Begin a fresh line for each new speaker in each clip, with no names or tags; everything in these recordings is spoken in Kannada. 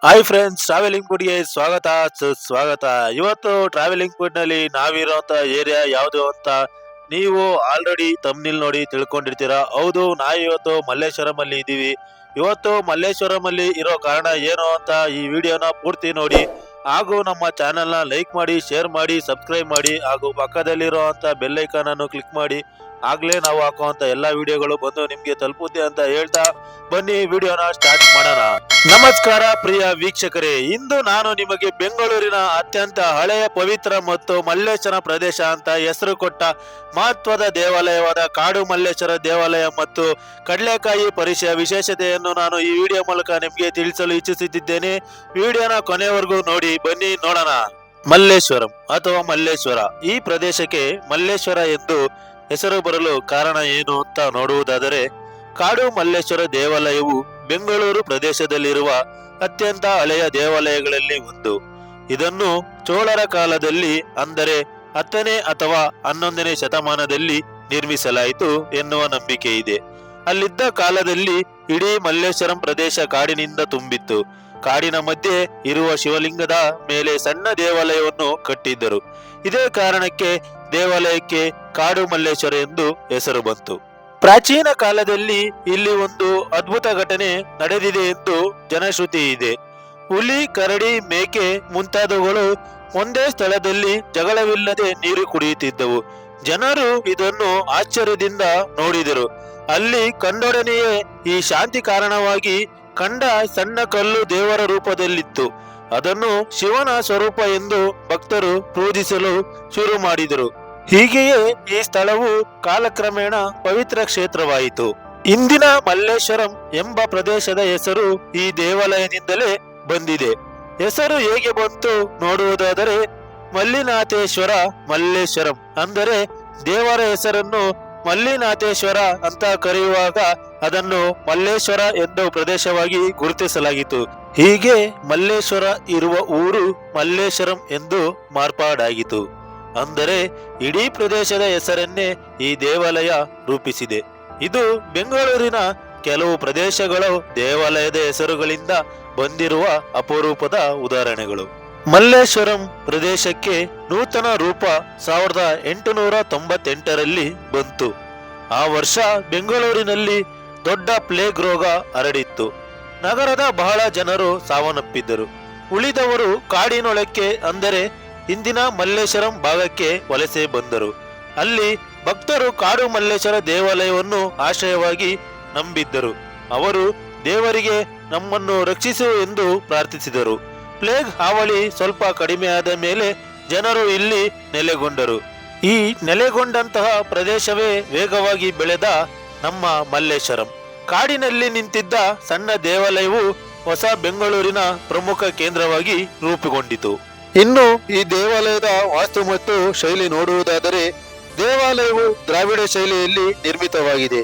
ಹಾಯ್ ಫ್ರೆಂಡ್ಸ್, ಟ್ರಾವೆಲಿಂಗ್ ಫುಡ್ಗೆ ಸ್ವಾಗತ ಸುಸ್ವಾಗತ. ಇವತ್ತು ಟ್ರಾವೆಲಿಂಗ್ ಫುಡ್ ನಲ್ಲಿ ನಾವಿರುವಂತ ಏರಿಯಾ ಯಾವುದು ಅಂತ ನೀವು ಆಲ್ರೆಡಿ ತಮ್ನಿಲ್ ನೋಡಿ ತಿಳ್ಕೊಂಡಿರ್ತೀರಾ. ಹೌದು, ನಾವಿವತ್ತು ಮಲ್ಲೇಶ್ವರಂ ಅಲ್ಲಿ ಇದೀವಿ. ಇವತ್ತು ಮಲ್ಲೇಶ್ವರಂ ಅಲ್ಲಿ ಇರೋ ಕಾರಣ ಏನು ಅಂತ ಈ ವಿಡಿಯೋನ ಪೂರ್ತಿ ನೋಡಿ, ಹಾಗೂ ನಮ್ಮ ಚಾನೆಲ್ನ ಲೈಕ್ ಮಾಡಿ, ಶೇರ್ ಮಾಡಿ, ಸಬ್ಸ್ಕ್ರೈಬ್ ಮಾಡಿ, ಹಾಗೂ ಪಕ್ಕದಲ್ಲಿರುವಂತ ಬೆಲ್ ಐಕಾನ್ ಅನ್ನು ಕ್ಲಿಕ್ ಮಾಡಿ. ಆಗ್ಲೇ ನಾವು ಹಾಕುವಂತ ಎಲ್ಲಾ ವಿಡಿಯೋಗಳು ಬಂದು ನಿಮ್ಗೆ ತಲುಪುತ್ತೆ ಅಂತ ಹೇಳ್ತಾ ಬನ್ನಿ ವಿಡಿಯೋನ ಸ್ಟಾರ್ಟ್ ಮಾಡೋಣ. ನಮಸ್ಕಾರ ಪ್ರಿಯ ವೀಕ್ಷಕರೇ, ಇಂದು ನಾನು ನಿಮಗೆ ಬೆಂಗಳೂರಿನ ಅತ್ಯಂತ ಹಳೆಯ, ಪವಿತ್ರ ಮತ್ತು ಮಲ್ಲೇಶ್ವರ ಪ್ರದೇಶ ಅಂತ ಹೆಸರು ಕೊಟ್ಟ ಮಹತ್ವದ ದೇವಾಲಯವಾದ ಕಾಡು ಮಲ್ಲೇಶ್ವರ ದೇವಾಲಯ ಮತ್ತು ಕಡಲೆಕಾಯಿ ಪರಿಷೆಯ ವಿಶೇಷತೆಯನ್ನು ನಾನು ಈ ವಿಡಿಯೋ ಮೂಲಕ ನಿಮಗೆ ತಿಳಿಸಲು ಇಚ್ಛಿಸುತ್ತಿದ್ದೇನೆ. ವಿಡಿಯೋನ ಕೊನೆವರೆಗೂ ನೋಡಿ, ಬನ್ನಿ ನೋಡೋಣ. ಮಲ್ಲೇಶ್ವರಂ ಅಥವಾ ಮಲ್ಲೇಶ್ವರ, ಈ ಪ್ರದೇಶಕ್ಕೆ ಮಲ್ಲೇಶ್ವರ ಎಂದು ಹೆಸರು ಬರಲು ಕಾರಣ ಏನು ಅಂತ ನೋಡುವುದಾದರೆ, ಕಾಡು ಮಲ್ಲೇಶ್ವರ ದೇವಾಲಯವು ಬೆಂಗಳೂರು ಪ್ರದೇಶದಲ್ಲಿರುವ ಅತ್ಯಂತ ಹಳೆಯ ದೇವಾಲಯಗಳಲ್ಲಿ ಒಂದು. ಇದನ್ನು ಚೋಳರ ಕಾಲದಲ್ಲಿ, ಅಂದರೆ 10ನೇ ಅಥವಾ 11ನೇ ಶತಮಾನದಲ್ಲಿ ನಿರ್ಮಿಸಲಾಯಿತು ಎನ್ನುವ ನಂಬಿಕೆ ಇದೆ. ಅಲ್ಲಿದ್ದ ಕಾಲದಲ್ಲಿ ಇಡೀ ಮಲ್ಲೇಶ್ವರಂ ಪ್ರದೇಶ ಕಾಡಿನಿಂದ ತುಂಬಿತ್ತು. ಕಾಡಿನ ಮಧ್ಯೆ ಇರುವ ಶಿವಲಿಂಗದ ಮೇಲೆ ಸಣ್ಣ ದೇವಾಲಯವನ್ನು ಕಟ್ಟಿದ್ದರು. ಇದೇ ಕಾರಣಕ್ಕೆ ದೇವಾಲಯಕ್ಕೆ ಕಾಡು ಮಲ್ಲೇಶ್ವರ ಎಂದು ಹೆಸರು ಬಂತು. ಪ್ರಾಚೀನ ಕಾಲದಲ್ಲಿ ಇಲ್ಲಿ ಒಂದು ಅದ್ಭುತ ಘಟನೆ ನಡೆದಿದೆ ಎಂದು ಜನಶ್ರುತಿ ಇದೆ. ಹುಲಿ, ಕರಡಿ, ಮೇಕೆ ಮುಂತಾದವುಗಳು ಒಂದೇ ಸ್ಥಳದಲ್ಲಿ ಜಗಳವಿಲ್ಲದೆ ನೀರು ಕುಡಿಯುತ್ತಿದ್ದವು. ಜನರು ಇದನ್ನು ಆಶ್ಚರ್ಯದಿಂದ ನೋಡಿದರು. ಅಲ್ಲಿ ಕಂಡೊಡನೆಯೇ ಈ ಶಾಂತಿ ಕಾರಣವಾಗಿ ಕಂಡ ಸಣ್ಣ ಕಲ್ಲು ದೇವರ ರೂಪದಲ್ಲಿತ್ತು. ಅದನ್ನು ಶಿವನ ಸ್ವರೂಪ ಎಂದು ಭಕ್ತರು ಪೂಜಿಸಲು ಶುರು ಮಾಡಿದರು. ಹೀಗೆಯೇ ಈ ಸ್ಥಳವು ಕಾಲಕ್ರಮೇಣ ಪವಿತ್ರ ಕ್ಷೇತ್ರವಾಯಿತು. ಇಂದಿನ ಮಲ್ಲೇಶ್ವರಂ ಎಂಬ ಪ್ರದೇಶದ ಹೆಸರು ಈ ದೇವಾಲಯದಿಂದಲೇ ಬಂದಿದೆ. ಹೆಸರು ಹೇಗೆ ಬಂತು ನೋಡುವುದಾದರೆ, ಮಲ್ಲಿನಾಥೇಶ್ವರ ಮಲ್ಲೇಶ್ವರಂ, ಅಂದರೆ ದೇವರ ಹೆಸರನ್ನು ಮಲ್ಲಿನಾಥೇಶ್ವರ ಅಂತ ಕರೆಯುವಾಗ ಅದನ್ನು ಮಲ್ಲೇಶ್ವರ ಎಂದು ಪ್ರದೇಶವಾಗಿ ಗುರುತಿಸಲಾಗಿತ್ತು. ಹೀಗೆ ಮಲ್ಲೇಶ್ವರ ಇರುವ ಊರು ಮಲ್ಲೇಶ್ವರಂ ಎಂದು ಮಾರ್ಪಾಡಾಗಿತು. ಅಂದರೆ ಇಡೀ ಪ್ರದೇಶದ ಹೆಸರನ್ನೇ ಈ ದೇವಾಲಯ ರೂಪಿಸಿದೆ. ಇದು ಬೆಂಗಳೂರಿನ ಕೆಲವು ಪ್ರದೇಶಗಳ ದೇವಾಲಯದ ಹೆಸರುಗಳಿಂದ ಬಂದಿರುವ ಅಪರೂಪದ ಉದಾಹರಣೆಗಳು. ಮಲ್ಲೇಶ್ವರಂ ಪ್ರದೇಶಕ್ಕೆ ನೂತನ ರೂಪ 1898ರಲ್ಲಿ ಬಂತು. ಆ ವರ್ಷ ಬೆಂಗಳೂರಿನಲ್ಲಿ ದೊಡ್ಡ ಪ್ಲೇಗ್ ರೋಗ ಹರಡಿತ್ತು. ನಗರದ ಬಹಳ ಜನರು ಸಾವನ್ನಪ್ಪಿದ್ದರು. ಉಳಿದವರು ಕಾಡಿನೊಳಕ್ಕೆ, ಅಂದರೆ ಇಂದಿನ ಮಲ್ಲೇಶ್ವರಂ ಭಾಗಕ್ಕೆ ವಲಸೆ ಬಂದರು. ಅಲ್ಲಿ ಭಕ್ತರು ಕಾಡು ಮಲ್ಲೇಶ್ವರ ದೇವಾಲಯವನ್ನು ಆಶ್ರಯವಾಗಿ ನಂಬಿದ್ದರು. ಅವರು ದೇವರಿಗೆ ನಮ್ಮನ್ನು ರಕ್ಷಿಸು ಎಂದು ಪ್ರಾರ್ಥಿಸಿದರು. ಪ್ಲೇಗ್ ಹಾವಳಿ ಸ್ವಲ್ಪ ಕಡಿಮೆಯಾದ ಮೇಲೆ ಜನರು ಇಲ್ಲಿ ನೆಲೆಗೊಂಡರು. ಈ ನೆಲೆಗೊಂಡಂತಹ ಪ್ರದೇಶವೇ ವೇಗವಾಗಿ ಬೆಳೆದ ನಮ್ಮ ಮಲ್ಲೇಶ್ವರಂ. ಕಾಡಿನಲ್ಲಿ ನಿಂತಿದ್ದ ಸಣ್ಣ ದೇವಾಲಯವು ಹೊಸ ಬೆಂಗಳೂರಿನ ಪ್ರಮುಖ ಕೇಂದ್ರವಾಗಿ ರೂಪುಗೊಂಡಿತು. ಇನ್ನು ಈ ದೇವಾಲಯದ ವಾಸ್ತು ಮತ್ತು ಶೈಲಿ ನೋಡುವುದಾದರೆ, ದೇವಾಲಯವು ದ್ರಾವಿಡ ಶೈಲಿಯಲ್ಲಿ ನಿರ್ಮಿತವಾಗಿದೆ.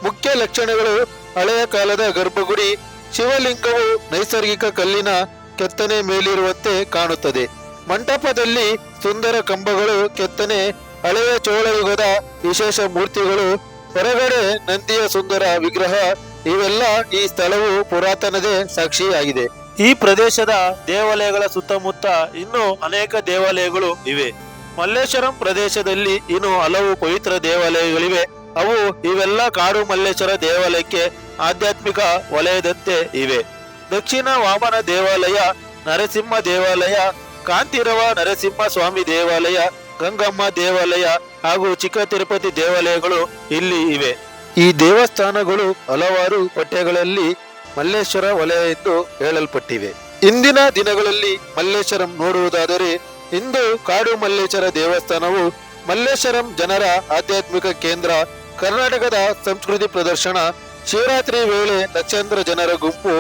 ಮುಖ್ಯ ಲಕ್ಷಣಗಳು: ಹಳೆಯ ಕಾಲದ ಗರ್ಭಗುಡಿ, ಶಿವಲಿಂಗವು ನೈಸರ್ಗಿಕ ಕಲ್ಲಿನ ಕೆತ್ತನೆ ಮೇಲಿರುವಂತೆ ಕಾಣುತ್ತದೆ. ಮಂಟಪದಲ್ಲಿ ಸುಂದರ ಕಂಬಗಳು, ಕೆತ್ತನೆ, ಹಳೆಯ ಚೋಳಯುಗದ ವಿಶೇಷ ಮೂರ್ತಿಗಳು, ಹೊರಗಡೆ ನಂದಿಯ ಸುಂದರ ವಿಗ್ರಹ, ಇವೆಲ್ಲ ಈ ಸ್ಥಳವು ಪುರಾತನದೇ ಸಾಕ್ಷಿಯಾಗಿದೆ. ಈ ಪ್ರದೇಶದ ದೇವಾಲಯಗಳ ಸುತ್ತಮುತ್ತ ಇನ್ನೂ ಅನೇಕ ದೇವಾಲಯಗಳು ಇವೆ. ಮಲ್ಲೇಶ್ವರಂ ಪ್ರದೇಶದಲ್ಲಿ ಇನ್ನು ಹಲವು ಪವಿತ್ರ ದೇವಾಲಯಗಳಿವೆ. ಇವೆಲ್ಲ ಕಾಡು ಮಲ್ಲೇಶ್ವರ ದೇವಾಲಯಕ್ಕೆ ಆಧ್ಯಾತ್ಮಿಕ ವಲಯದಂತೆ ಇವೆ. ದಕ್ಷಿಣ ವಾಮನ ದೇವಾಲಯ, ನರಸಿಂಹ ದೇವಾಲಯ, ಕಾಂತಿರವ ನರಸಿಂಹ ಸ್ವಾಮಿ ದೇವಾಲಯ, ಗಂಗಮ್ಮ ದೇವಾಲಯ ಹಾಗೂ ಚಿಕ್ಕ ತಿರುಪತಿ ದೇವಾಲಯಗಳು ಇಲ್ಲಿ ಇವೆ. ಈ ದೇವಸ್ಥಾನಗಳು ಹಲವಾರು ಪಠ್ಯಗಳಲ್ಲಿ ಮಲ್ಲೇಶ್ವರ ವಲಯ ಎಂದು ಹೇಳಲ್ಪಟ್ಟಿವೆ. ಇಂದಿನ ದಿನಗಳಲ್ಲಿ ಮಲ್ಲೇಶ್ವರಂ ನೋಡುವುದಾದರೆ, ಇಂದು ಕಾಡು ಮಲ್ಲೇಶ್ವರ ದೇವಸ್ಥಾನವು ಮಲ್ಲೇಶ್ವರಂ ಜನರ ಆಧ್ಯಾತ್ಮಿಕ ಕೇಂದ್ರ, ಕರ್ನಾಟಕದ ಸಂಸ್ಕೃತಿ ಪ್ರದರ್ಶನ, ಶಿವರಾತ್ರಿ ವೇಳೆ ಲಕ್ಷಾಂತರ ಜನರ ಗುಂಪು,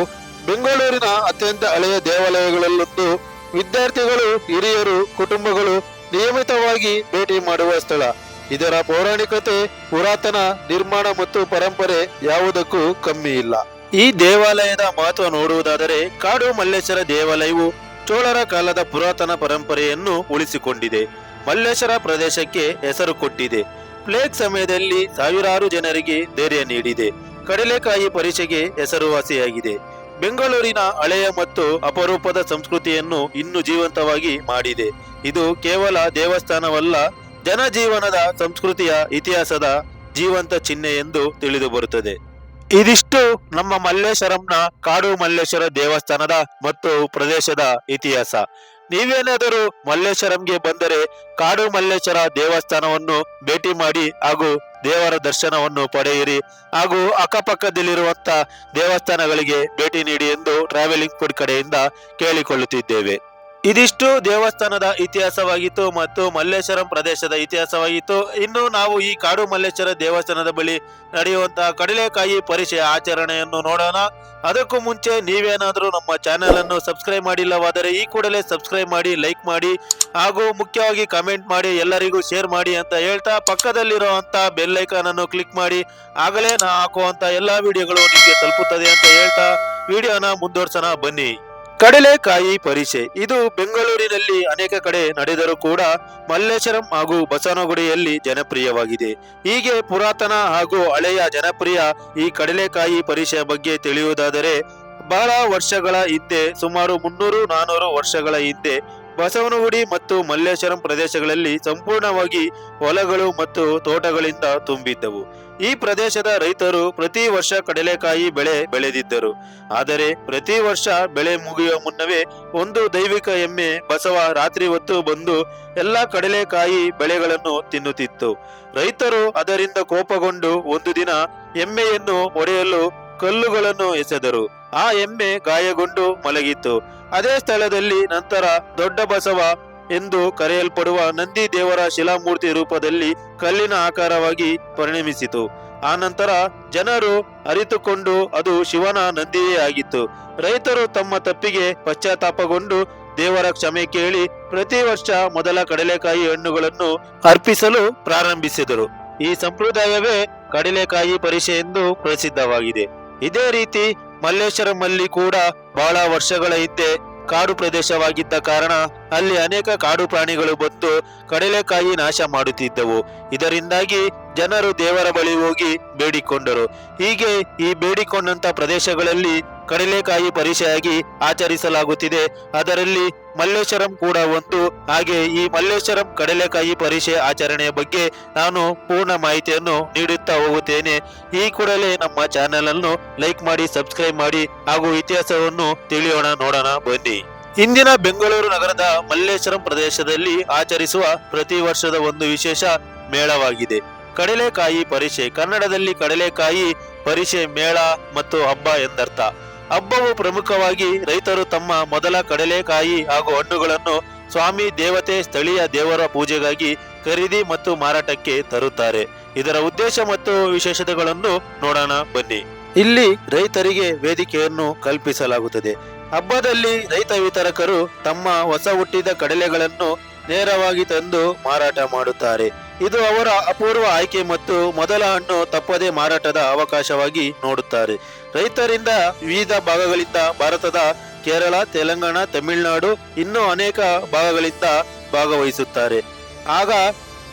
ಬೆಂಗಳೂರಿನ ಅತ್ಯಂತ ಹಳೆಯ ದೇವಾಲಯಗಳಲ್ಲೊಂದು, ವಿದ್ಯಾರ್ಥಿಗಳು, ಹಿರಿಯರು, ಕುಟುಂಬಗಳು ನಿಯಮಿತವಾಗಿ ಭೇಟಿ ಮಾಡುವ ಸ್ಥಳ. ಇದರ ಪೌರಾಣಿಕತೆ, ಪುರಾತನ ನಿರ್ಮಾಣ ಮತ್ತು ಪರಂಪರೆ ಯಾವುದಕ್ಕೂ ಕಮ್ಮಿ ಇಲ್ಲ. ಈ ದೇವಾಲಯದ ಮಹತ್ವ ನೋಡುವುದಾದರೆ, ಕಾಡು ಮಲ್ಲೇಶ್ವರ ದೇವಾಲಯವು ಚೋಳರ ಕಾಲದ ಪುರಾತನ ಪರಂಪರೆಯನ್ನು ಉಳಿಸಿಕೊಂಡಿದೆ. ಮಲ್ಲೇಶ್ವರ ಪ್ರದೇಶಕ್ಕೆ ಹೆಸರು ಕೊಟ್ಟಿದೆ. ಪ್ಲೇಗ್ ಸಮಯದಲ್ಲಿ ಸಾವಿರಾರು ಜನರಿಗೆ ಧೈರ್ಯ ನೀಡಿದೆ. ಕಡಲೆಕಾಯಿ ಪರಿಷೆಗೆ ಹೆಸರುವಾಸಿಯಾಗಿದೆ. ಬೆಂಗಳೂರಿನ ಹಳೆಯ ಮತ್ತು ಅಪರೂಪದ ಸಂಸ್ಕೃತಿಯನ್ನು ಇನ್ನೂ ಜೀವಂತವಾಗಿ ಮಾಡಿದೆ. ಇದು ಕೇವಲ ದೇವಸ್ಥಾನವಲ್ಲ, ಜನಜೀವನದ ಸಂಸ್ಕೃತಿಯ ಇತಿಹಾಸದ ಜೀವಂತ ಚಿಹ್ನೆ ಎಂದು ತಿಳಿದು ಬರುತ್ತದೆ. ಇದಿಷ್ಟು ನಮ್ಮ ಮಲ್ಲೇಶ್ವರಂನ ಕಾಡು ಮಲ್ಲೇಶ್ವರ ದೇವಸ್ಥಾನದ ಮತ್ತು ಪ್ರದೇಶದ ಇತಿಹಾಸ. ನೀವೇನಾದರೂ ಮಲ್ಲೇಶ್ವರಂಗೆ ಬಂದರೆ ಕಾಡು ಮಲ್ಲೇಶ್ವರ ದೇವಸ್ಥಾನವನ್ನು ಭೇಟಿ ಮಾಡಿ ಹಾಗೂ ದೇವರ ದರ್ಶನವನ್ನು ಪಡೆಯಿರಿ ಹಾಗೂ ಅಕ್ಕಪಕ್ಕದಲ್ಲಿರುವಂತ ದೇವಸ್ಥಾನಗಳಿಗೆ ಭೇಟಿ ನೀಡಿ ಎಂದು ಟ್ರಾವೆಲಿಂಗ್ ಫುಡ್ ಕಡೆಯಿಂದ ಕೇಳಿಕೊಳ್ಳುತ್ತಿದ್ದೇವೆ. ಇದಿಷ್ಟು ದೇವಸ್ಥಾನದ ಇತಿಹಾಸವಾಗಿತ್ತು ಮತ್ತು ಮಲ್ಲೇಶ್ವರಂ ಪ್ರದೇಶದ ಇತಿಹಾಸವಾಗಿತ್ತು. ಇನ್ನು ನಾವು ಈ ಕಾಡು ಮಲ್ಲೇಶ್ವರ ದೇವಸ್ಥಾನದ ಬಳಿ ನಡೆಯುವಂತಹ ಕಡಲೆಕಾಯಿ ಪರಿಚಯ ಆಚರಣೆಯನ್ನು ನೋಡೋಣ. ಅದಕ್ಕೂ ಮುಂಚೆ ನೀವೇನಾದರೂ ನಮ್ಮ ಚಾನೆಲ್ ಅನ್ನು ಸಬ್ಸ್ಕ್ರೈಬ್ ಮಾಡಿಲ್ಲವಾದರೆ ಈ ಕೂಡಲೇ ಸಬ್ಸ್ಕ್ರೈಬ್ ಮಾಡಿ, ಲೈಕ್ ಮಾಡಿ ಹಾಗೂ ಮುಖ್ಯವಾಗಿ ಕಮೆಂಟ್ ಮಾಡಿ, ಎಲ್ಲರಿಗೂ ಶೇರ್ ಮಾಡಿ ಅಂತ ಹೇಳ್ತಾ ಪಕ್ಕದಲ್ಲಿರುವಂತ ಬೆಲ್ ಐಕಾನ್ ಅನ್ನು ಕ್ಲಿಕ್ ಮಾಡಿ. ಆಗಲೇ ನಾ ಹಾಕುವಂತ ಎಲ್ಲಾ ವಿಡಿಯೋಗಳು ನಿಮಗೆ ತಲುಪುತ್ತದೆ ಅಂತ ಹೇಳ್ತಾ ವಿಡಿಯೋನ ಮುಂದುವರ್ಸೋಣ ಬನ್ನಿ. ಕಡಲೆಕಾಯಿ ಪರಿಷೆ ಇದು ಬೆಂಗಳೂರಿನಲ್ಲಿ ಅನೇಕ ಕಡೆ ನಡೆದರೂ ಕೂಡ ಮಲ್ಲೇಶ್ವರಂ ಹಾಗೂ ಬಸವನಗುಡಿಯಲ್ಲಿ ಜನಪ್ರಿಯವಾಗಿದೆ. ಹೀಗೆ ಪುರಾತನ ಹಾಗೂ ಹಳೆಯ ಜನಪ್ರಿಯ ಈ ಕಡಲೆಕಾಯಿ ಪರಿಷೆಯ ಬಗ್ಗೆ ತಿಳಿಯುವುದಾದರೆ ಬಹಳ ವರ್ಷಗಳ ಹಿಂದೆ, ಸುಮಾರು 300-400 ವರ್ಷಗಳ ಹಿಂದೆ ಬಸವನಗುಡಿ ಮತ್ತು ಮಲ್ಲೇಶ್ವರಂ ಪ್ರದೇಶಗಳಲ್ಲಿ ಸಂಪೂರ್ಣವಾಗಿ ಹೊಲಗಳು ಮತ್ತು ತೋಟಗಳಿಂದ ತುಂಬಿದ್ದವು. ಈ ಪ್ರದೇಶದ ರೈತರು ಪ್ರತಿ ವರ್ಷ ಕಡಲೆಕಾಯಿ ಬೆಳೆ ಬೆಳೆದಿದ್ದರು. ಆದರೆ ಪ್ರತಿ ವರ್ಷ ಬೆಳೆ ಮುಗಿಯುವ ಮುನ್ನವೇ ಒಂದು ದೈವಿಕ ಎಮ್ಮೆ ಬಸವ ರಾತ್ರಿ ಹೊತ್ತು ಬಂದು ಎಲ್ಲ ಕಡಲೆಕಾಯಿ ಬೆಳೆಗಳನ್ನು ತಿನ್ನುತ್ತಿತ್ತು. ರೈತರು ಅದರಿಂದ ಕೋಪಗೊಂಡು ಒಂದು ದಿನ ಎಮ್ಮೆಯನ್ನು ಹೊಡೆಯಲು ಕಲ್ಲುಗಳನ್ನು ಎಸೆದರು. ಆ ಎಮ್ಮೆ ಗಾಯಗೊಂಡು ಮಲಗಿತ್ತು. ಅದೇ ಸ್ಥಳದಲ್ಲಿ ನಂತರ ದೊಡ್ಡ ಬಸವ ಎಂದು ಕರೆಯಲ್ಪಡುವ ನಂದಿ ದೇವರ ಶಿಲಾಮೂರ್ತಿ ರೂಪದಲ್ಲಿ ಕಲ್ಲಿನ ಆಕಾರವಾಗಿ ಪರಿಣಮಿಸಿತು. ಆ ನಂತರ ಜನರು ಅರಿತುಕೊಂಡು ಅದು ಶಿವನ ನಂದಿಯೇ ಆಗಿತ್ತು. ರೈತರು ತಮ್ಮ ತಪ್ಪಿಗೆ ಪಶ್ಚಾತ್ತಾಪಗೊಂಡು ದೇವರ ಕ್ಷಮೆ ಕೇಳಿ ಪ್ರತಿ ವರ್ಷ ಮೊದಲ ಕಡಲೆಕಾಯಿ ಹಣ್ಣುಗಳನ್ನು ಅರ್ಪಿಸಲು ಪ್ರಾರಂಭಿಸಿದರು. ಈ ಸಂಪ್ರದಾಯವೇ ಕಡಲೆಕಾಯಿ ಪರಿಷೆ ಎಂದು ಪ್ರಸಿದ್ಧವಾಗಿದೆ. ಇದೇ ರೀತಿ ಮಲ್ಲೇಶ್ವರಂನಲ್ಲಿ ಕೂಡ ಬಹಳ ವರ್ಷಗಳ ಹಿಂದೆ ಕಾಡು ಪ್ರದೇಶವಾಗಿದ್ದ ಕಾರಣ ಅಲ್ಲಿ ಅನೇಕ ಕಾಡು ಪ್ರಾಣಿಗಳು ಬಂದು ಕಡಲೆಕಾಯಿ ನಾಶ ಮಾಡುತ್ತಿದ್ದವು. ಇದರಿಂದಾಗಿ ಜನರು ದೇವರ ಬಳಿ ಹೋಗಿ ಬೇಡಿಕೊಂಡರು. ಹೀಗೆ ಈ ಬೇಡಿಕೊಂಡಂತ ಪ್ರದೇಶಗಳಲ್ಲಿ ಕಡಲೆಕಾಯಿ ಪರಿಷೆಯಾಗಿ ಆಚರಿಸಲಾಗುತ್ತಿದೆ. ಅದರಲ್ಲಿ ಮಲ್ಲೇಶ್ವರಂ ಕೂಡ ಒಂದು. ಹಾಗೆ ಈ ಮಲ್ಲೇಶ್ವರಂ ಕಡಲೆಕಾಯಿ ಪರಿಷೆ ಆಚರಣೆಯ ಬಗ್ಗೆ ನಾನು ಪೂರ್ಣ ಮಾಹಿತಿಯನ್ನು ನೀಡುತ್ತಾ ಹೋಗುತ್ತೇನೆ. ಈ ಕೂಡಲೇ ನಮ್ಮ ಚಾನೆಲ್ ಅನ್ನು ಲೈಕ್ ಮಾಡಿ, ಸಬ್ಸ್ಕ್ರೈಬ್ ಮಾಡಿ ಹಾಗೂ ಇತಿಹಾಸವನ್ನು ತಿಳಿಯೋಣ, ನೋಡೋಣ ಬನ್ನಿ. ಇಂದಿನ ಬೆಂಗಳೂರು ನಗರದ ಮಲ್ಲೇಶ್ವರಂ ಪ್ರದೇಶದಲ್ಲಿ ಆಚರಿಸುವ ಪ್ರತಿ ವರ್ಷದ ಒಂದು ವಿಶೇಷ ಮೇಳವಾಗಿದೆ ಕಡಲೆಕಾಯಿ ಪರಿಷೆ. ಕನ್ನಡದಲ್ಲಿ ಕಡಲೆಕಾಯಿ ಪರಿಷೆ ಮೇಳ ಮತ್ತು ಹಬ್ಬ ಎಂದರ್ಥ. ಹಬ್ಬವು ಪ್ರಮುಖವಾಗಿ ರೈತರು ತಮ್ಮ ಮೊದಲ ಕಡಲೆಕಾಯಿ ಹಾಗೂ ಹಣ್ಣುಗಳನ್ನು ಸ್ವಾಮಿ, ದೇವತೆ, ಸ್ಥಳೀಯ ದೇವರ ಪೂಜೆಗಾಗಿ ಖರೀದಿ ಮತ್ತು ಮಾರಾಟಕ್ಕೆ ತರುತ್ತಾರೆ. ಇದರ ಉದ್ದೇಶ ಮತ್ತು ವಿಶೇಷತೆಗಳನ್ನು ನೋಡೋಣ ಬನ್ನಿ. ಇಲ್ಲಿ ರೈತರಿಗೆ ವೇದಿಕೆಯನ್ನು ಕಲ್ಪಿಸಲಾಗುತ್ತದೆ. ಹಬ್ಬದಲ್ಲಿ ರೈತ ವಿತರಕರು ತಮ್ಮ ಹೊಸ ಹುಟ್ಟಿದ ಕಡಲೆಗಳನ್ನು ನೇರವಾಗಿ ತಂದು ಮಾರಾಟ ಮಾಡುತ್ತಾರೆ. ಇದು ಅವರ ಅಪೂರ್ವ ಆಯ್ಕೆ ಮತ್ತು ಮೊದಲ ಹಣ್ಣು ತಪ್ಪದೆ ಮಾರಾಟದ ಅವಕಾಶವಾಗಿ ನೋಡುತ್ತಾರೆ. ರೈತರಿಂದ ವಿವಿಧ ಭಾಗಗಳಿಂದ ಭಾರತದ ಕೇರಳ, ತೆಲಂಗಾಣ, ತಮಿಳುನಾಡು ಇನ್ನೂ ಅನೇಕ ಭಾಗಗಳಿಂದ ಭಾಗವಹಿಸುತ್ತಾರೆ. ಆಗ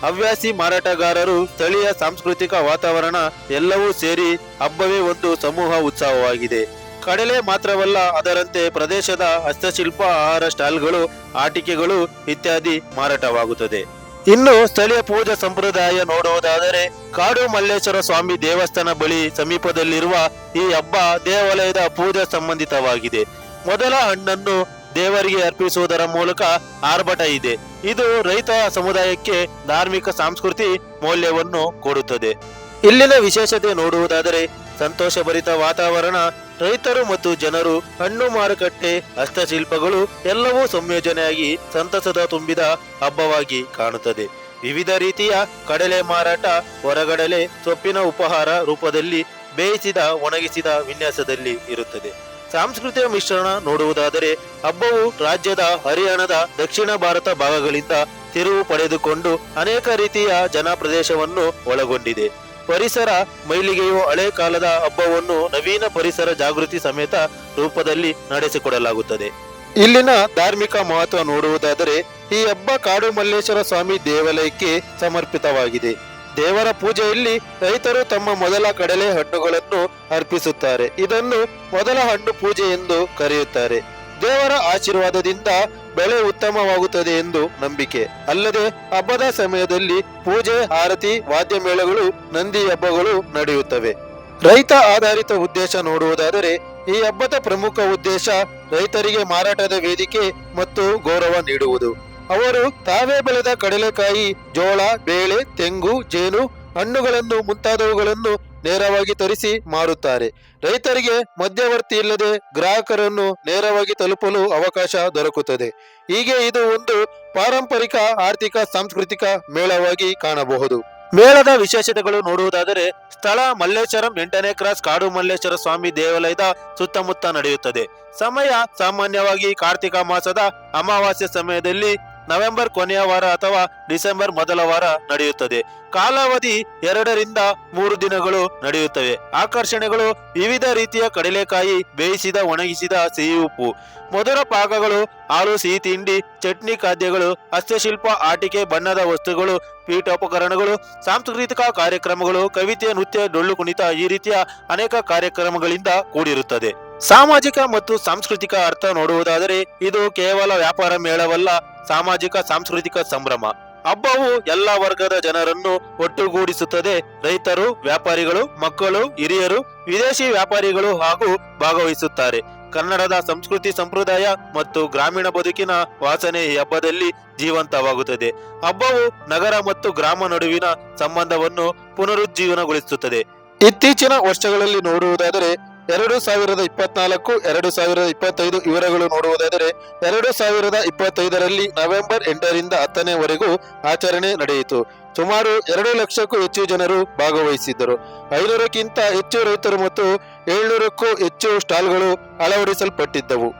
ಹವ್ಯಾಸಿ ಮಾರಾಟಗಾರರು, ಸ್ಥಳೀಯ ಸಾಂಸ್ಕೃತಿಕ ವಾತಾವರಣ ಎಲ್ಲವೂ ಸೇರಿ ಹಬ್ಬವೇ ಒಂದು ಸಮೂಹ ಉತ್ಸವವಾಗಿದೆ. ಕಡಲೆ ಮಾತ್ರವಲ್ಲ, ಅದರಂತೆ ಪ್ರದೇಶದ ಹಸ್ತಶಿಲ್ಪ, ಆಹಾರ ಸ್ಟಾಲ್ಗಳು, ಆಟಿಕೆಗಳು ಇತ್ಯಾದಿ ಮಾರಾಟವಾಗುತ್ತದೆ. ಇನ್ನು ಸ್ಥಳೀಯ ಪೂಜಾ ಸಂಪ್ರದಾಯ ನೋಡುವುದಾದರೆ ಕಾಡು ಮಲ್ಲೇಶ್ವರ ಸ್ವಾಮಿ ದೇವಸ್ಥಾನ ಬಳಿ ಸಮೀಪದಲ್ಲಿರುವ ಈ ಹಬ್ಬ ದೇವಾಲಯದ ಪೂಜಾ ಸಂಬಂಧಿತವಾಗಿದೆ. ಮೊದಲ ಹಣ್ಣನ್ನು ದೇವರಿಗೆ ಅರ್ಪಿಸುವುದರ ಮೂಲಕ ಆರ್ಭಟ ಇದೆ. ಇದು ರೈತ ಸಮುದಾಯಕ್ಕೆ ಧಾರ್ಮಿಕ ಸಾಂಸ್ಕೃತಿ ಮೌಲ್ಯವನ್ನು ಕೊಡುತ್ತದೆ. ಇಲ್ಲಿನ ವಿಶೇಷತೆ ನೋಡುವುದಾದರೆ ಸಂತೋಷಭರಿತ ವಾತಾವರಣ, ರೈತರು ಮತ್ತು ಜನರು, ಹಣ್ಣು ಮಾರುಕಟ್ಟೆ, ಹಸ್ತಶಿಲ್ಪಗಳು ಎಲ್ಲವೂ ಸಂಯೋಜನೆಯಾಗಿ ಸಂತಸದ ತುಂಬಿದ ಹಬ್ಬವಾಗಿ ಕಾಣುತ್ತದೆ. ವಿವಿಧ ರೀತಿಯ ಕಡಲೆ ಮಾರಾಟ, ಹೊರಗಡಲೆ, ಸೊಪ್ಪಿನ ಉಪಹಾರ ರೂಪದಲ್ಲಿ ಬೇಯಿಸಿದ, ಒಣಗಿಸಿದ ವಿನ್ಯಾಸದಲ್ಲಿ ಇರುತ್ತದೆ. ಸಾಂಸ್ಕೃತಿಕ ಮಿಶ್ರಣ ನೋಡುವುದಾದರೆ ಹಬ್ಬವು ರಾಜ್ಯದ ಹರಿಯಾಣದ ದಕ್ಷಿಣ ಭಾರತ ಭಾಗಗಳಿಂದ ತಿರುವು ಪಡೆದುಕೊಂಡು ಅನೇಕ ರೀತಿಯ ಜನಪ್ರದೇಶವನ್ನು ಒಳಗೊಂಡಿದೆ. ಪರಿಸರ ಮೈಲಿಗೆಯು ಹಳೆ ಕಾಲದ ಹಬ್ಬವನ್ನು ನವೀನ ಪರಿಸರ ಜಾಗೃತಿ ಸಮೇತ ರೂಪದಲ್ಲಿ ನಡೆಸಿಕೊಡಲಾಗುತ್ತದೆ. ಇಲ್ಲಿನ ಧಾರ್ಮಿಕ ಮಹತ್ವ ನೋಡುವುದಾದರೆ ಈ ಹಬ್ಬ ಕಾಡು ಮಲ್ಲೇಶ್ವರ ಸ್ವಾಮಿ ದೇವಾಲಯಕ್ಕೆ ಸಮರ್ಪಿತವಾಗಿದೆ. ದೇವರ ಪೂಜೆಯಲ್ಲಿ ರೈತರು ತಮ್ಮ ಮೊದಲ ಕಡಲೆ ಹಣ್ಣುಗಳನ್ನು ಅರ್ಪಿಸುತ್ತಾರೆ. ಇದನ್ನು ಮೊದಲ ಹಣ್ಣು ಪೂಜೆ ಎಂದು ಕರೆಯುತ್ತಾರೆ. ದೇವರ ಆಶೀರ್ವಾದದಿಂದ ಬೆಳೆ ಉತ್ತಮವಾಗುತ್ತದೆ ಎಂದು ನಂಬಿಕೆ. ಅಲ್ಲದೆ ಹಬ್ಬದ ಸಮಯದಲ್ಲಿ ಪೂಜೆ, ಆರತಿ, ವಾದ್ಯ ಮೇಳಗಳು, ನಂದಿ ಹಬ್ಬಗಳು ನಡೆಯುತ್ತವೆ. ರೈತ ಆಧಾರಿತ ಉದ್ದೇಶ ನೋಡುವುದಾದರೆ ಈ ಹಬ್ಬದ ಪ್ರಮುಖ ಉದ್ದೇಶ ರೈತರಿಗೆ ಮಾರಾಟದ ವೇದಿಕೆ ಮತ್ತು ಗೌರವ ನೀಡುವುದು. ಅವರು ತಾವೇ ಬೆಳೆದ ಕಡಲೆಕಾಯಿ, ಜೋಳ, ಬೇಳೆ, ತೆಂಗು, ಜೇನು, ಹಣ್ಣುಗಳನ್ನು ಮುಂತಾದವುಗಳನ್ನು ನೇರವಾಗಿ ತರಿಸಿ ಮಾರುತ್ತಾರೆ. ರೈತರಿಗೆ ಮಧ್ಯವರ್ತಿ ಇಲ್ಲದೆ ಗ್ರಾಹಕರನ್ನು ನೇರವಾಗಿ ತಲುಪಲು ಅವಕಾಶ ದೊರಕುತ್ತದೆ. ಹೀಗೆ ಇದು ಒಂದು ಪಾರಂಪರಿಕ ಆರ್ಥಿಕ ಸಾಂಸ್ಕೃತಿಕ ಮೇಳವಾಗಿ ಕಾಣಬಹುದು. ಮೇಳದ ವಿಶೇಷತೆಗಳು ನೋಡುವುದಾದರೆ ಸ್ಥಳ ಮಲ್ಲೇಶ್ವರಂ 8ನೇ ಕ್ರಾಸ್ ಕಾಡು ಮಲ್ಲೇಶ್ವರ ಸ್ವಾಮಿ ದೇವಾಲಯದ ಸುತ್ತಮುತ್ತ ನಡೆಯುತ್ತದೆ. ಸಮಯ ಸಾಮಾನ್ಯವಾಗಿ ಕಾರ್ತಿಕ ಮಾಸದ ಅಮಾವಾಸ್ಯ ಸಮಯದಲ್ಲಿ ನವೆಂಬರ್ ಕೊನೆಯ ವಾರ ಅಥವಾ ಡಿಸೆಂಬರ್ ಮೊದಲ ವಾರ ನಡೆಯುತ್ತದೆ. ಕಾಲಾವಧಿ 2 ರಿಂದ 3 ದಿನಗಳು ನಡೆಯುತ್ತವೆ. ಆಕರ್ಷಣೆಗಳು ವಿವಿಧ ರೀತಿಯ ಕಡಲೆಕಾಯಿ, ಬೇಯಿಸಿದ ಒಣಗಿಸಿದ ಸಿಹಿ ಉಪ್ಪು, ಮಧುರ ಪಾಕಗಳು, ಹಾಲು ಸಿಹಿ ತಿಂಡಿ, ಚಟ್ನಿ ಖಾದ್ಯಗಳು, ಹಸ್ತಶಿಲ್ಪ, ಆಟಿಕೆ, ಬಣ್ಣದ ವಸ್ತುಗಳು, ಪೀಠೋಪಕರಣಗಳು, ಸಾಂಸ್ಕೃತಿಕ ಕಾರ್ಯಕ್ರಮಗಳು, ಕವಿತೆ, ನೃತ್ಯ, ಡೊಳ್ಳು ಕುಣಿತ ಈ ರೀತಿಯ ಅನೇಕ ಕಾರ್ಯಕ್ರಮಗಳಿಂದ ಕೂಡಿರುತ್ತದೆ. ಸಾಮಾಜಿಕ ಮತ್ತು ಸಾಂಸ್ಕೃತಿಕ ಅರ್ಥ ನೋಡುವುದಾದರೆ ಇದು ಕೇವಲ ವ್ಯಾಪಾರ ಮೇಳವಲ್ಲ, ಸಾಮಾಜಿಕ ಸಾಂಸ್ಕೃತಿಕ ಸಂಭ್ರಮ. ಹಬ್ಬವು ಎಲ್ಲ ವರ್ಗದ ಜನರನ್ನು ಒಟ್ಟುಗೂಡಿಸುತ್ತದೆ. ರೈತರು, ವ್ಯಾಪಾರಿಗಳು, ಮಕ್ಕಳು, ಹಿರಿಯರು, ವಿದೇಶಿ ವ್ಯಾಪಾರಿಗಳು ಹಾಗೂ ಭಾಗವಹಿಸುತ್ತಾರೆ. ಕನ್ನಡದ ಸಂಸ್ಕೃತಿ, ಸಂಪ್ರದಾಯ ಮತ್ತು ಗ್ರಾಮೀಣ ಬದುಕಿನ ವಾಸನೆ ಈ ಹಬ್ಬದಲ್ಲಿ ಜೀವಂತವಾಗುತ್ತದೆ. ಹಬ್ಬವು ನಗರ ಮತ್ತು ಗ್ರಾಮ ನಡುವಿನ ಸಂಬಂಧವನ್ನು ಪುನರುಜ್ಜೀವನಗೊಳಿಸುತ್ತದೆ. ಇತ್ತೀಚಿನ ವರ್ಷಗಳಲ್ಲಿ ನೋಡುವುದಾದರೆ 2024, 2025 ವಿವರಗಳು ನೋಡುವುದಾದರೆ 2025ರಲ್ಲಿ ನವೆಂಬರ್ 8ರಿಂದ 10ನೇವರೆಗೂ ಆಚರಣೆ ನಡೆಯಿತು. ಸುಮಾರು 2 ಲಕ್ಷಕ್ಕೂ ಹೆಚ್ಚು ಜನರು ಭಾಗವಹಿಸಿದ್ದರು. 500ಕ್ಕಿಂತ ಹೆಚ್ಚು ರೈತರು ಮತ್ತು 700ಕ್ಕೂ ಹೆಚ್ಚು ಸ್ಟಾಲ್ಗಳು ಅಳವಡಿಸಲ್ಪಟ್ಟಿದ್ದವು.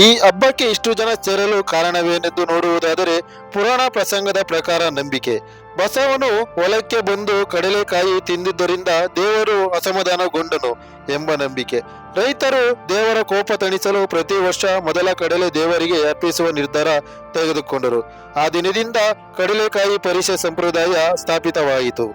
ಈ ಹಬ್ಬಕ್ಕೆ ಇಷ್ಟು ಜನ ಸೇರಲು ಕಾರಣವೇನೆಂದು ನೋಡುವುದಾದರೆ ಪುರಾಣ ಪ್ರಸಂಗದ ಪ್ರಕಾರ ನಂಬಿಕೆ. ಬಸವನು ಹೊಲಕ್ಕೆ ಬಂದು ಕಡಲೆಕಾಯಿ ತಿಂದಿದ್ದರಿಂದ ದೇವರು ಅಸಮಾಧಾನಗೊಂಡನು ಎಂಬ ನಂಬಿಕೆ. ರೈತರು ದೇವರ ಕೋಪ ತಣಿಸಲು ಪ್ರತಿ ವರ್ಷ ಮೊದಲ ಕಡಲೆ ದೇವರಿಗೆ ಅರ್ಪಿಸುವ ನಿರ್ಧಾರ ತೆಗೆದುಕೊಂಡರು. ಆ ದಿನದಿಂದ ಕಡಲೆಕಾಯಿ ಪರಿಷೆ ಸಂಪ್ರದಾಯ ಸ್ಥಾಪಿತವಾಯಿತು.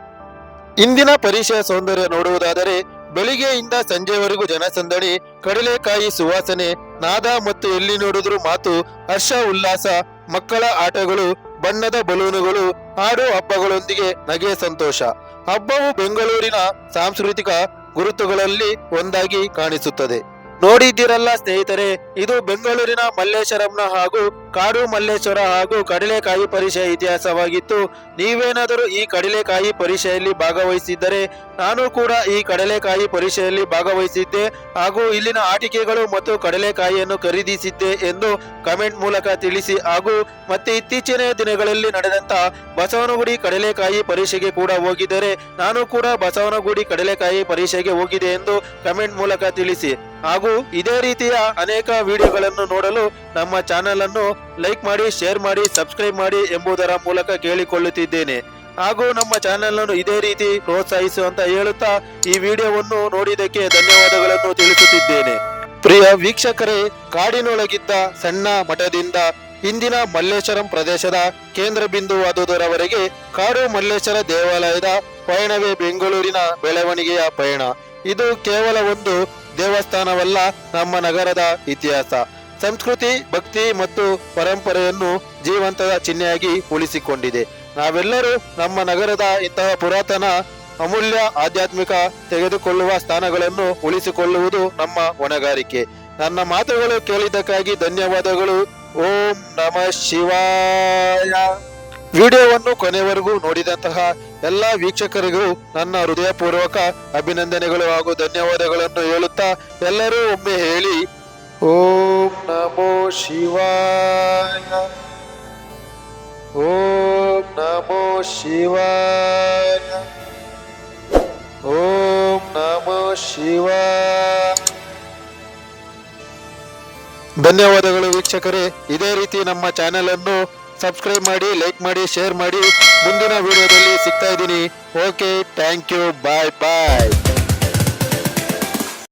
ಇಂದಿನ ಪರಿಷೆಯ ಸೌಂದರ್ಯ ನೋಡುವುದಾದರೆ ಬೆಳಿಗ್ಗೆಯಿಂದ ಸಂಜೆವರೆಗೂ ಜನಸಂದಣಿ, ಕಡಲೆಕಾಯಿ ಸುವಾಸನೆ, ನಾದ ಮತ್ತು ಎಲ್ಲಿ ನೋಡಿದ್ರು ಮಾತು, ಹರ್ಷ ಉಲ್ಲಾಸ, ಮಕ್ಕಳ ಆಟಗಳು, ಬಣ್ಣದ ಬಲೂನುಗಳು, ಹಾಡು ಹಬ್ಬಗಳೊಂದಿಗೆ ನಗೆ ಸಂತೋಷ. ಹಬ್ಬವು ಬೆಂಗಳೂರಿನ ಸಾಂಸ್ಕೃತಿಕ ಗುರುತುಗಳಲ್ಲಿ ಒಂದಾಗಿ ಕಾಣಿಸುತ್ತದೆ. ನೋಡಿದ್ದೀರಲ್ಲ ಸ್ನೇಹಿತರೆ, ಇದು ಬೆಂಗಳೂರಿನ ಮಲ್ಲೇಶ್ವರಂನ ಹಾಗೂ ಕಾಡು ಮಲ್ಲೇಶ್ವರ ಹಾಗೂ ಕಡಲೆಕಾಯಿ ಪರಿಷೆಯ ಇತಿಹಾಸವಾಗಿತ್ತು. ನೀವೇನಾದರೂ ಈ ಕಡಲೆಕಾಯಿ ಪರಿಷೆಯಲ್ಲಿ ಭಾಗವಹಿಸಿದ್ದರೆ, ನಾನು ಕೂಡ ಈ ಕಡಲೆಕಾಯಿ ಪರಿಷೆಯಲ್ಲಿ ಭಾಗವಹಿಸಿದ್ದೆ ಹಾಗೂ ಇಲ್ಲಿನ ಆಟಿಕೆಗಳು ಮತ್ತು ಕಡಲೆಕಾಯಿಯನ್ನು ಖರೀದಿಸಿದ್ದೆ ಎಂದು ಕಮೆಂಟ್ ಮೂಲಕ ತಿಳಿಸಿ. ಹಾಗೂ ಮತ್ತೆ ಇತ್ತೀಚಿನ ದಿನಗಳಲ್ಲಿ ನಡೆದಂತ ಬಸವನಗುಡಿ ಕಡಲೆಕಾಯಿ ಪರಿಷೆಗೆ ಕೂಡ ಹೋಗಿದ್ದರೆ, ನಾನು ಕೂಡ ಬಸವನಗುಡಿ ಕಡಲೆಕಾಯಿ ಪರಿಷೆಗೆ ಹೋಗಿದೆ ಎಂದು ಕಮೆಂಟ್ ಮೂಲಕ ತಿಳಿಸಿ. ಹಾಗೂ ಇದೇ ರೀತಿಯ ಅನೇಕ ವಿಡಿಯೋಗಳನ್ನು ನೋಡಲು ನಮ್ಮ ಚಾನೆಲ್ ಅನ್ನು ಲೈಕ್ ಮಾಡಿ, ಶೇರ್ ಮಾಡಿ, ಸಬ್ಸ್ಕ್ರೈಬ್ ಮಾಡಿ ಎಂಬುದರ ಮೂಲಕ ಕೇಳಿಕೊಳ್ಳುತ್ತಿದ್ದೇನೆ. ಹಾಗೂ ನಮ್ಮ ಚಾನೆಲ್ ಅನ್ನು ಇದೇ ರೀತಿ ಪ್ರೋತ್ಸಾಹಿಸು ಅಂತ ಹೇಳುತ್ತಾ ಈ ವಿಡಿಯೋವನ್ನು ನೋಡಿದ್ದಕ್ಕೆ ಧನ್ಯವಾದಗಳನ್ನು ತಿಳಿಸುತ್ತಿದ್ದೇನೆ. ಪ್ರಿಯ ವೀಕ್ಷಕರೇ, ಕಾಡಿನೊಳಗಿದ್ದ ಸಣ್ಣ ಮಠದಿಂದ ಇಂದಿನ ಮಲ್ಲೇಶ್ವರಂ ಪ್ರದೇಶದ ಕೇಂದ್ರ ಬಿಂದುವಾದುದರವರೆಗೆ ಕಾಡು ಮಲ್ಲೇಶ್ವರ ದೇವಾಲಯದ ಪಯಣವೇ ಬೆಂಗಳೂರಿನ ಬೆಳವಣಿಗೆಯ ಪಯಣ. ಇದು ಕೇವಲ ಒಂದು ದೇವಸ್ಥಾನವಲ್ಲ, ನಮ್ಮ ನಗರದ ಇತಿಹಾಸ, ಸಂಸ್ಕೃತಿ, ಭಕ್ತಿ ಮತ್ತು ಪರಂಪರೆಯನ್ನು ಜೀವಂತದ ಚಿಹ್ನೆಯಾಗಿ ಉಳಿಸಿಕೊಂಡಿದೆ. ನಾವೆಲ್ಲರೂ ನಮ್ಮ ನಗರದ ಇಂತಹ ಪುರಾತನ, ಅಮೂಲ್ಯ, ಆಧ್ಯಾತ್ಮಿಕ ತೆಗೆದುಕೊಳ್ಳುವ ಸ್ಥಾನಗಳನ್ನು ಉಳಿಸಿಕೊಳ್ಳುವುದು ನಮ್ಮ ಹೊಣೆಗಾರಿಕೆ. ನನ್ನ ಮಾತುಗಳು ಕೇಳಿದ್ದಕ್ಕಾಗಿ ಧನ್ಯವಾದಗಳು. ಓಂ ನಮಃ ಶಿವಾಯ. ವಿಡಿಯೋವನ್ನು ಕೊನೆವರೆಗೂ ನೋಡಿದಂತಹ ಎಲ್ಲ ವೀಕ್ಷಕರಿಗೂ ನನ್ನ ಹೃದಯಪೂರ್ವಕ ಅಭಿನಂದನೆಗಳು ಹಾಗೂ ಧನ್ಯವಾದಗಳನ್ನು ಹೇಳುತ್ತಾ ಎಲ್ಲರೂ ಒಮ್ಮೆ ಹೇಳಿ, ಓಂ ನಮೋ ಶಿವಾಯ, ಓಂ ನಮೋ ಶಿವಾಯ, ಓಂ ನಮೋ ಶಿವಾಯ. ಧನ್ಯವಾದಗಳು ವೀಕ್ಷಕರೇ. ಇದೇ ರೀತಿ ನಮ್ಮ ಚಾನೆಲ್ ಅನ್ನು ಸಬ್ಸ್ಕ್ರೈಬ್ ಮಾಡಿ, ಲೈಕ್ ಮಾಡಿ, ಶೇರ್ ಮಾಡಿ. ಮುಂದಿನ ವಿಡಿಯೋದಲ್ಲಿ ಸಿಗ್ತಾ ಇದ್ದೀನಿ. Okay, thank you, bye bye.